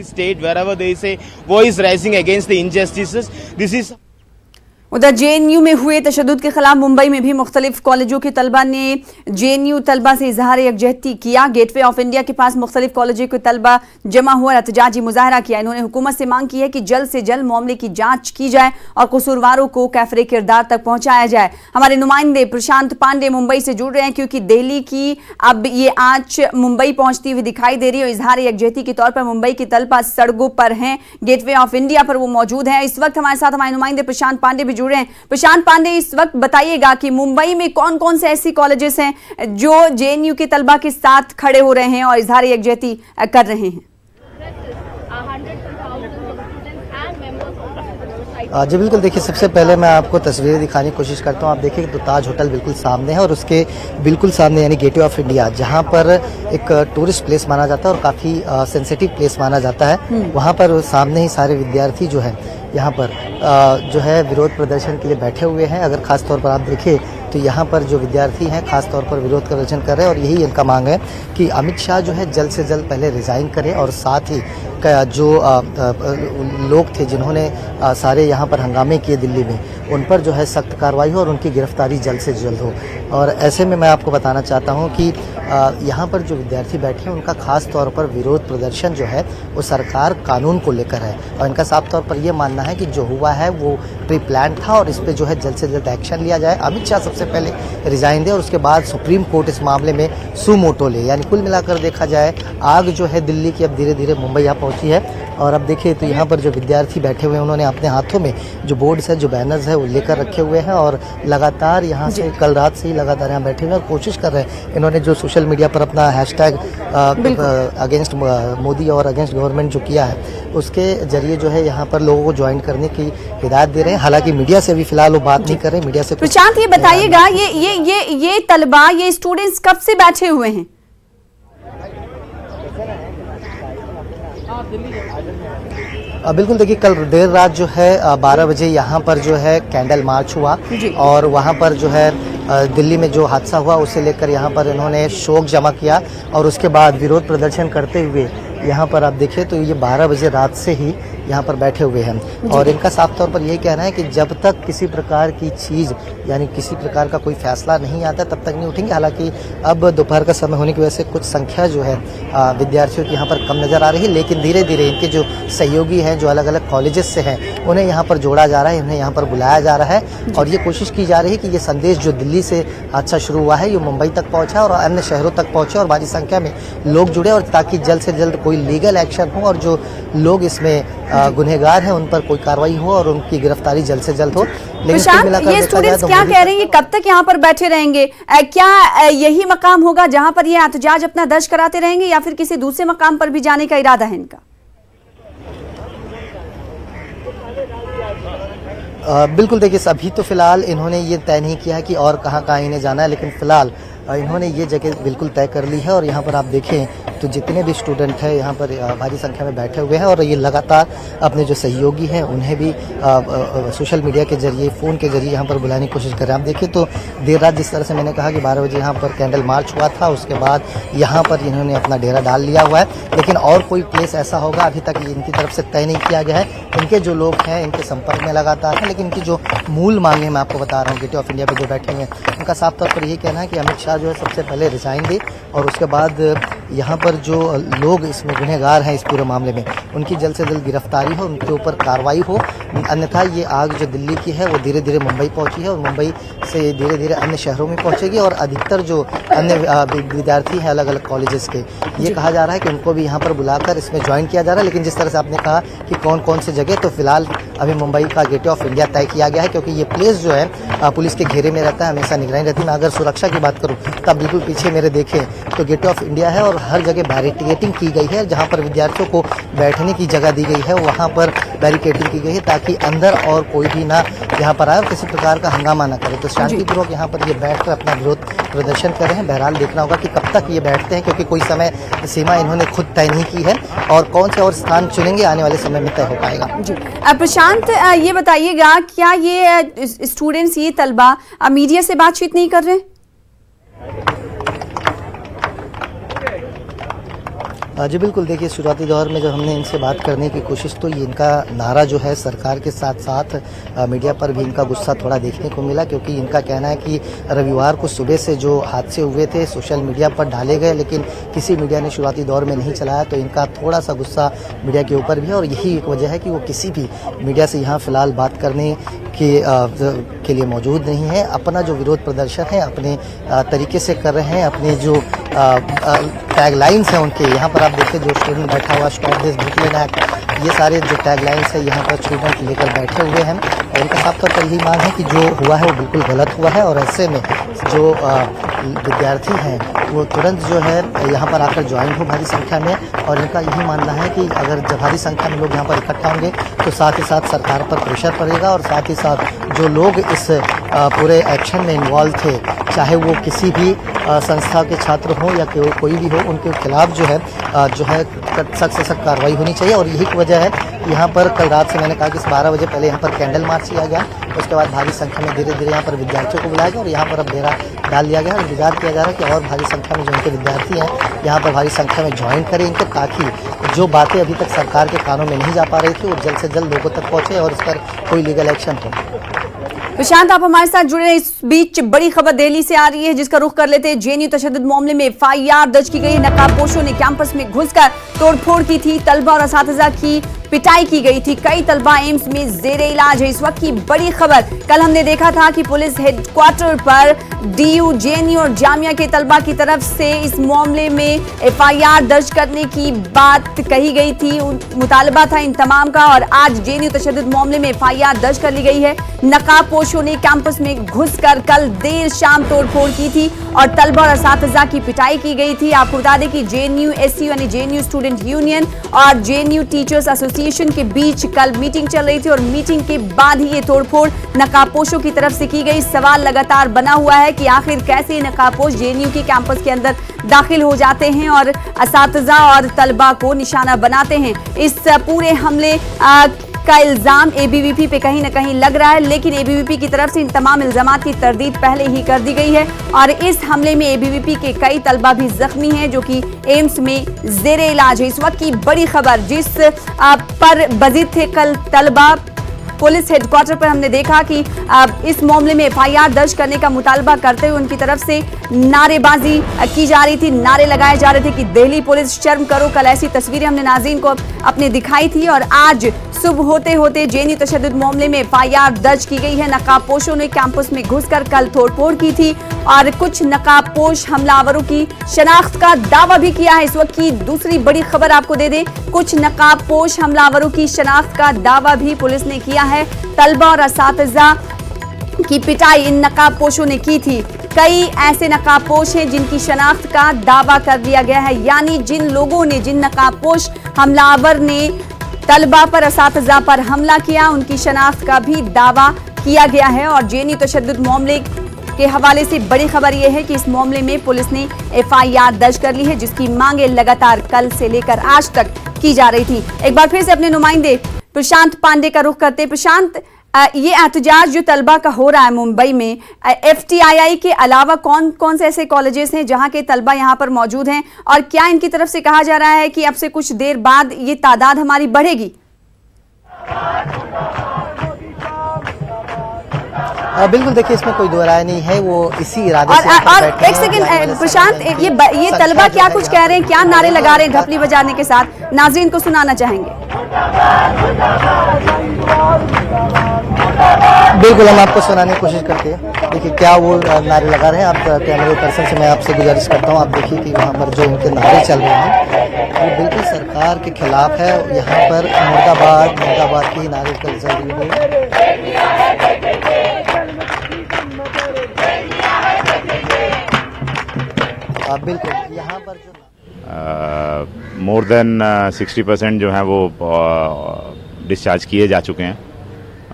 state wherever there is a voice rising against the injustices. This is उधर JNU में हुए तशद्दुद के खिलाफ मुंबई में भी मुख्तलिफ कॉलेजों के तलबा ने जेएनयू तलबा से इजहार यकजहती किया। गेटवे ऑफ इंडिया के पास मुख्तलिफ कॉलेजों के तलबा जमा हुआ एहतजाजी मुजाहरा किया। इन्होंने हुकूमत से मांग की है कि जल्द से जल्द मामले की जांच की जाए और कसूरवारों को कैफरे किरदार तक पहुंचाया जाए। हमारे नुमाइंदे प्रशांत पांडे मुंबई से जुड़ रहे हैं क्योंकि दिल्ली की अब ये आंच मुंबई पहुंचती हुई दिखाई दे रही है। इजहार यकजहती के तौर पर मुंबई के तलबा सड़कों पर हैं, गेटवे ऑफ इंडिया पर वो मौजूद हैं। इस वक्त हमारे साथ हमारे नुमाइंदे प्रशांत पांडे भी जुड़े हैं। प्रशांत पांडे, इस वक्त बताइएगा कि मुंबई में कौन कौन से ऐसी कॉलेजेस हैं जो जेएनयू के तलबा के साथ खड़े हो रहे हैं और इजहार यकजहती कर रहे हैं। जी बिल्कुल, देखिए सबसे पहले मैं आपको तस्वीरें दिखाने की कोशिश करता हूँ। आप देखिए तो ताज होटल बिल्कुल सामने है और उसके बिल्कुल सामने यानी गेटवे ऑफ इंडिया, जहाँ पर एक टूरिस्ट प्लेस माना जाता है और काफ़ी सेंसिटिव प्लेस माना जाता है। वहाँ पर सामने ही सारे विद्यार्थी जो है यहाँ पर जो है विरोध प्रदर्शन के लिए बैठे हुए हैं। अगर खास तौर पर आप देखें तो यहाँ पर जो विद्यार्थी हैं खास तौर पर विरोध प्रदर्शन कर रहे हैं और यही इनका मांग है कि अमित शाह जो है जल्द से जल्द पहले रिज़ाइन करें और साथ ही जो लोग थे जिन्होंने सारे यहाँ पर हंगामे किए दिल्ली में, उन पर जो है सख्त कार्रवाई हो और उनकी गिरफ्तारी जल्द से जल्द हो। और ऐसे में मैं आपको बताना चाहता हूँ कि यहाँ पर जो विद्यार्थी बैठे हैं उनका खास तौर पर विरोध प्रदर्शन जो है वो सरकार कानून को लेकर है और इनका साफ तौर पर ये मानना है कि जो हुआ है वो प्री प्लान था और इस पे जो है जल्द से जल्द एक्शन लिया जाए। अमित शाह सबसे पहले रिजाइन दे और उसके बाद सुप्रीम कोर्ट इस मामले में सुमोटो ले। यानी कुल मिलाकर देखा जाए आग जो है दिल्ली की अब धीरे धीरे मुंबई यहाँ पहुँची है। और अब देखिए तो यहाँ पर जो विद्यार्थी बैठे हुए हैं उन्होंने अपने हाथों में जो बोर्ड्स है, जो बैनर्स है वो लेकर रखे हुए हैं और लगातार यहाँ से कल रात से ही लगातार यहाँ बैठे हुए हैं और कोशिश कर रहे हैं। इन्होंने जो सोशल मीडिया पर अपना हैशटैग अगेंस्ट मोदी और अगेंस्ट गवर्नमेंट जो किया है उसके जरिए जो है यहाँ पर लोगों को ज्वाइन करने की हिदायत दे रहे हैं। हालांकि मीडिया से अभी फिलहाल वो बात नहीं कर रहे। मीडिया से प्रशांत, ये बताइएगा ये तलबा, ये स्टूडेंट्स कब से बैठे हुए हैं? बिल्कुल, देखिए कल देर रात जो है 12 बजे यहाँ पर जो है कैंडल मार्च हुआ और वहाँ पर जो है दिल्ली में जो हादसा हुआ उसे लेकर यहाँ पर इन्होंने शोक जमा किया और उसके बाद विरोध प्रदर्शन करते हुए यहाँ पर आप देखिए तो ये 12 बजे रात से ही यहाँ पर बैठे हुए हैं और इनका साफ तौर पर यही कहना है कि जब तक किसी प्रकार की चीज़ यानी किसी प्रकार का कोई फैसला नहीं आता तब तक नहीं उठेंगे। हालांकि अब दोपहर का समय होने की वजह से कुछ संख्या जो है विद्यार्थियों की यहाँ पर कम नज़र आ रही है, लेकिन धीरे धीरे इनके जो सहयोगी हैं जो अलग अलग कॉलेजेस से हैं उन्हें यहाँ पर जोड़ा जा रहा है, इन्हें यहाँ पर बुलाया जा रहा है और ये कोशिश की जा रही है कि ये संदेश जो दिल्ली से हादसा शुरू हुआ है ये मुंबई तक पहुँचा और अन्य शहरों तक पहुँचे और भारी संख्या में लोग जुड़े और ताकि जल्द से जल्द कोई लीगल एक्शन हो और जो लोग इसमें गुनहगार हैं उन पर कोई कार्रवाई हो और उनकी गिरफ्तारी जल्द से जल्द हो। लेकिन ये स्टूडेंट्स क्या कह रहे हैं, कब तक यहाँ पर बैठे रहेंगे? क्या यही मकाम होगा जहाँ पर ये एहतजाज अपना दर्ज कराते रहेंगे या फिर किसी दूसरे मकाम पर भी जाने का इरादा है इनका? बिल्कुल, देखिए अभी तो फिलहाल इन्होंने ये तय नहीं किया है कि और कहाँ कहाँ इन्हें जाना है, लेकिन फिलहाल इन्होंने ये जगह बिल्कुल तय कर ली है और यहाँ पर आप देखें तो जितने भी स्टूडेंट हैं यहाँ पर भारी संख्या में बैठे हुए हैं और ये लगातार अपने जो सहयोगी हैं उन्हें भी सोशल मीडिया के जरिए, फ़ोन के जरिए यहाँ पर बुलाने की कोशिश कर रहे हैं। आप देखिए तो देर रात जिस तरह से मैंने कहा कि 12 बजे यहाँ पर कैंडल मार्च हुआ था, उसके बाद यहाँ पर इन्होंने अपना डेरा डाल लिया हुआ है, लेकिन और कोई प्लेस ऐसा होगा अभी तक इनकी तरफ से तय नहीं किया गया है। इनके जो लोग हैं इनके संपर्क में लगातार हैं, लेकिन इनकी जो मूल मांगे मैं आपको बता रहा हूँ गेटवे ऑफ इंडिया पर जो बैठे हुए हैं उनका साफ तौर पर यही कहना है कि अमित शाह जो है सबसे पहले रिजाइन दे और उसके बाद यहाँ पर जो लोग इसमें गुनहगार हैं इस पूरे मामले में उनकी जल्द से जल्द गिरफ्तारी हो, उनके ऊपर कार्रवाई हो। अन्यथा ये आग जो दिल्ली की है वो धीरे धीरे मुंबई पहुंची है और मुंबई से धीरे धीरे अन्य शहरों में पहुंचेगी और अधिकतर जो अन्य विद्यार्थी हैं अलग अलग कॉलेजेस के, ये कहा जा रहा है कि उनको भी यहाँ पर बुलाकर इसमें ज्वाइन किया जा रहा है। लेकिन जिस तरह से आपने कहा कि कौन कौन सी जगह, तो फिलहाल अभी मुंबई का गेटवे ऑफ इंडिया तय किया गया है क्योंकि ये प्लेस जो है पुलिस के घेरे में रहता है, हमेशा निगरानी रहती है। मैं अगर सुरक्षा की बात करूँ तब बिल्कुल पीछे मेरे देखें तो गेटवे ऑफ इंडिया है और हर जगह बैरिकेडिंग की गई है। जहाँ पर विद्यार्थियों को बैठने की जगह दी गई है वहाँ पर बैरिकेडिंग की गई है ताकि अंदर और कोई भी ना यहाँ पर आए और किसी प्रकार का हंगामा ना करे। तो शांतिपूर्वक यहाँ पर ये बैठकर अपना विरोध प्रदर्शन कर रहे हैं। बहरहाल देखना होगा कि कब तक ये बैठते हैं क्योंकि कोई समय सीमा इन्होंने खुद तय नहीं की है और कौन से और स्थान चुनेंगे आने वाले समय में तय हो पाएगा। प्रशांत, ये बताइएगा क्या ये स्टूडेंट्स, ये तलबा मीडिया से बातचीत नहीं कर रहे? जी बिल्कुल, देखिए शुरुआती दौर में जब हमने इनसे बात करने की कोशिश तो ये इनका नारा जो है सरकार के साथ साथ मीडिया पर भी इनका गुस्सा थोड़ा देखने को मिला, क्योंकि इनका कहना है कि रविवार को सुबह से जो हादसे हुए थे सोशल मीडिया पर डाले गए, लेकिन किसी मीडिया ने शुरुआती दौर में नहीं चलाया, तो इनका थोड़ा सा गुस्सा मीडिया के ऊपर भी है। और यही एक वजह है कि वो किसी भी मीडिया से यहाँ फिलहाल बात करने के लिए मौजूद नहीं है। अपना जो विरोध प्रदर्शन है अपने तरीके से कर रहे हैं। अपने जो टैगलाइंस हैं उनके, यहाँ पर आप देखिए जो स्टूडेंट बैठा हुआ स्टॉप दिस ब्रुकलिन एक्ट, ये सारे जो टैगलाइंस है यहाँ पर स्टूडेंट लेकर बैठे हुए हैं। और इनका साफ तौर पर यही मान है कि जो हुआ है वो बिल्कुल गलत हुआ है, और ऐसे में जो विद्यार्थी हैं वो तुरंत जो है यहाँ पर आकर ज्वाइन हो भारी संख्या में। और इनका यही मानना है कि अगर भारी संख्या में लोग यहाँ पर इकट्ठा होंगे तो साथ ही साथ सरकार पर प्रेशर पड़ेगा, और साथ ही साथ जो लोग इस पूरे एक्शन में इन्वॉल्व थे, चाहे वो किसी भी संस्था के छात्र हों या कोई भी हो, उनके खिलाफ जो है सख्त से सख्त कार्रवाई होनी चाहिए। और यही वजह है कि यहाँ पर कल रात से मैंने कहा कि 12 बजे पहले यहाँ पर कैंडल मार्च किया गया, उसके बाद भारी संख्या में धीरे धीरे यहाँ पर विद्यार्थियों को बुलाया गया और यहाँ पर अब डेरा डाल दिया गया। और इंतजार किया जा रहा है कि और भारी संख्या में जो उनके विद्यार्थी हैं यहाँ पर भारी संख्या में ज्वाइन करें इनको, ताकि जो बातें अभी तक सरकार के कानों में नहीं जा पा रही थी वो जल्द से जल्द लोगों तक पहुँचे और इस पर कोई लीगल एक्शन हो। प्रशांत, आप हमारे साथ जुड़े हैं। इस बीच बड़ी खबर दिल्ली से आ रही है जिसका रुख कर लेते हैं। जेएनयू तशद्दुद मामले में FIR दर्ज की गई। नकाबपोशों ने कैंपस में घुसकर तोड़फोड़ की थी। तलबा और असातिज़ा की पिटाई की गई थी। कई तलबा एम्स में जेर इलाज है। इस वक्त की बड़ी खबर, कल हमने देखा था कि पुलिस हेडक्वार्टर पर DU, जेएनयू और जामिया के तलबा की तरफ से इस मामले में FIR दर्ज करने की बात कही गई थी, मुतालबा था इन तमाम का। और आज जेएनयू तशद्दुद मामले में FIR दर्ज कर ली गई है। नकाबपोशों ने कैंपस में घुसकर कल देर शाम तोड़फोड़ की थी और तलबा और असातिज़ा की पिटाई की गई थी। आपको बता दें कि जेएनयू SU यानी जेएनयू स्टूडेंट यूनियन और जेएनयू टीचर्स एसोसिएशन के बीच कल मीटिंग चल रही थी और मीटिंग के बाद ही ये तोड़फोड़ नकाबपोशों की तरफ से की गई। सवाल लगातार बना हुआ है कि आखिर कैसे नकाबपोश जेएनयू के कैंपस के अंदर दाखिल हो जाते हैं और असातिज़ा और तलबा को निशाना बनाते हैं। इस पूरे हमले का इल्जाम ABVP पे कहीं न कहीं लग रहा है, लेकिन ABVP की तरफ से इन तमाम इल्जामात की तरदीद पहले ही कर दी गई है। और इस हमले में ABVP के कई तलबा भी जख्मी हैं जो कि एम्स में जेरे इलाज है। इस वक्त की बड़ी खबर, जिस पर बजीद थे कल तलबा, पुलिस हेडक्वार्टर पर हमने देखा कि इस मामले में FIR दर्ज करने का मुतालबा करते हुए उनकी तरफ से नारेबाजी की जा रही थी, नारे लगाए जा रहे थे कि दिल्ली पुलिस शर्म करो। कल ऐसी तस्वीरें हमने नाज़रीन को अपने दिखाई थी। और आज सुबह होते होते जेएनयू तशद्दुद मामले में FIR दर्ज की गई है। नकाबपोशों ने कैंपस में घुसकर कल तोड़फोड़ की थी और कुछ नकाबपोश हमलावरों की शनाख्त का दावा भी किया है। इस वक्त की दूसरी बड़ी खबर आपको दे दें, कुछ नकाबपोश हमलावरों की शनाख्त का दावा भी पुलिस ने किया है। तलबा और असातिज़ा की पिटाई इन नकाबपोशों ने की थी। कई ऐसे नकाबपोश हैं जिनकी शनाख्त का दावा कर दिया गया है, यानी जिन लोगों ने, जिन नकाबपोश हमलावर ने तलबा पर, असातिज़ा पर हमला किया, उनकी शनाख्त का भी दावा किया गया है। और जेएनयू तशद्दुद मामले के हवाले से बड़ी खबर यह है कि इस मामले में पुलिस ने FIR दर्ज कर ली है, जिसकी मांगे लगातार कल से लेकर आज तक की जा रही थी। एक बार फिर से अपने नुमाइंदे प्रशांत पांडे का रुख करते। प्रशांत, ये एहतजाज जो तलबा का हो रहा है मुंबई में, FTII के अलावा कौन कौन से ऐसे कॉलेजेस हैं जहां के तलबा यहां पर मौजूद हैं, और क्या इनकी तरफ से कहा जा रहा है कि अब से कुछ देर बाद ये तादाद हमारी बढ़ेगी? बिल्कुल, देखिए इसमें कोई दो राय नहीं है, वो इसी इरादे से और एक सेकंड प्रशांत, ये तलबा क्या कुछ कह रहे हैं, क्या नारे लगा रहे हैं ढपली बजाने के साथ, नाज़रीन को सुनाना चाहेंगे। बिल्कुल, हम आपको सुनाने की कोशिश करते हैं। देखिए क्या वो नारे लगा रहे हैं। आप कैमरे पर्सन से मैं आपसे गुजारिश करता हूँ, आप देखिए कि वहाँ पर जो उनके नारे चल रहे हैं वो बिल्कुल सरकार के खिलाफ है। यहाँ पर मुर्दाबाद मुर्दाबाद की नारे चल रही है। बिल्कुल, यहाँ पर जो मोर देन 60% जो है वो डिस्चार्ज किए जा चुके हैं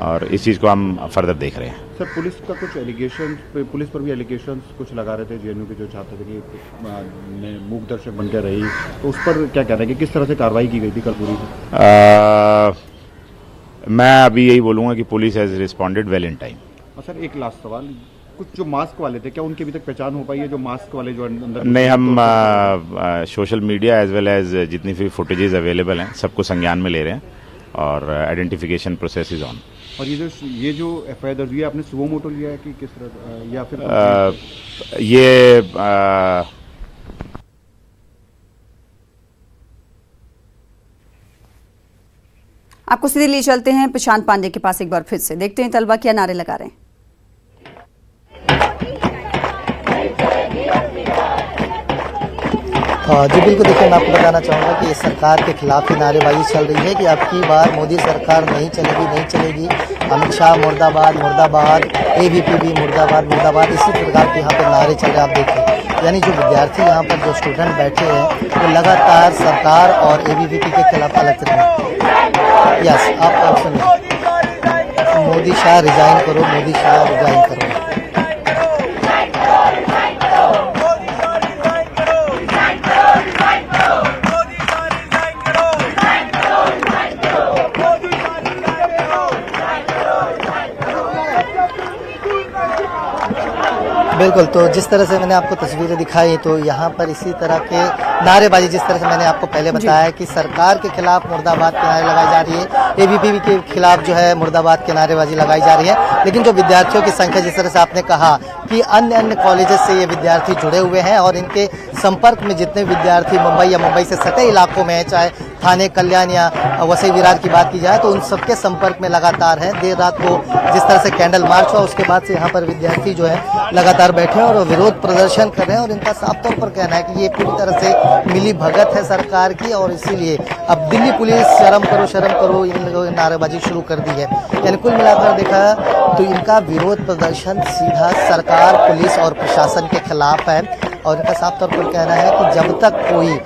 और इस चीज़ को हम फर्दर देख रहे हैं। सर, पुलिस का कुछ एलिगेशन, पुलिस पर भी एलिगेशंस कुछ लगा रहे थे जेएनयू के जो छात्र थे कि मूक दर्शक बनकर रही, तो उस पर क्या कह रहे हैं कि किस तरह से कार्रवाई की गई थी कल पूरी? मैं अभी यही बोलूँगा कि police has responded well in time. Sir, एक लास्ट सवाल, कुछ जो मास्क वाले थे, क्या उनकी अभी तक पहचान हो पाई है, जो मास्क वाले जो अंदर? नहीं, हम social media as well as जितनी भी फुटेजेस अवेलेबल हैं सबको संज्ञान में ले रहे हैं और आइडेंटिफिकेशन प्रोसेस इज ऑन। और ये जो एफआईआर दर्ज हुई है, आपने सुबह मोटो लिया है कि किस तरह, या फिर ये आपको सीधे लिए चलते हैं प्रशांत पांडे के पास एक बार फिर से, देखते हैं तलबा क्या नारे लगा रहे हैं। जी बिल्कुल, देखिए मैं आपको बताना चाहूँगा कि इस सरकार के खिलाफ ही नारेबाजी चल रही है कि अब की बार मोदी सरकार नहीं चलेगी। अमित शाह मुर्दाबाद मुर्दाबाद, ABPB मुर्दाबाद मुर्दाबाद, इसी प्रकार के यहाँ पर नारे चल रहे हैं। आप देखिए, यानी जो विद्यार्थी यहाँ पर जो स्टूडेंट बैठे हैं वो लगातार सरकार और ABVP के खिलाफ अलग रहे हैं। यस, आप सुनिए, मोदी शाह रिजाइन करो, मोदी शाह रिजाइन करो। बिल्कुल, तो जिस तरह से मैंने आपको तस्वीरें दिखाई, तो यहाँ पर इसी तरह के नारेबाजी, जिस तरह से मैंने आपको पहले बताया कि सरकार के खिलाफ मुर्दाबाद के नारे लगाई जा रही है, ABPB के खिलाफ जो है मुर्दाबाद के नारेबाजी लगाई जा रही है। लेकिन जो विद्यार्थियों की संख्या, जिस तरह से आपने कहा कि अन्य कॉलेजेस से ये विद्यार्थी जुड़े हुए हैं और इनके संपर्क में जितने विद्यार्थी मुंबई या मुंबई से सटे इलाकों में है, चाहे थाने, कल्याण या वसई विरार की बात की जाए, तो उन सबके संपर्क में लगातार है। देर रात को जिस तरह से कैंडल मार्च हुआ, उसके बाद से यहाँ पर विद्यार्थी जो है लगातार बैठे हैं और विरोध प्रदर्शन कर रहे हैं। और इनका साफ तौर पर कहना है कि ये पूरी तरह से मिली भगत है सरकार की, और इसीलिए अब दिल्ली पुलिस शर्म करो इन लोगों ने नारेबाजी शुरू कर दी है। यानी कुल मिलाकर देखा तो इनका विरोध प्रदर्शन सीधा सरकार, पुलिस और प्रशासन के खिलाफ है। और इनका साफ तौर पर कहना है कि जब तक कोई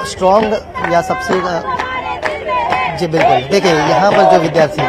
स्ट्रॉन्ग या सबसे, जी बिल्कुल, देखिए यहाँ पर जो विद्यार्थी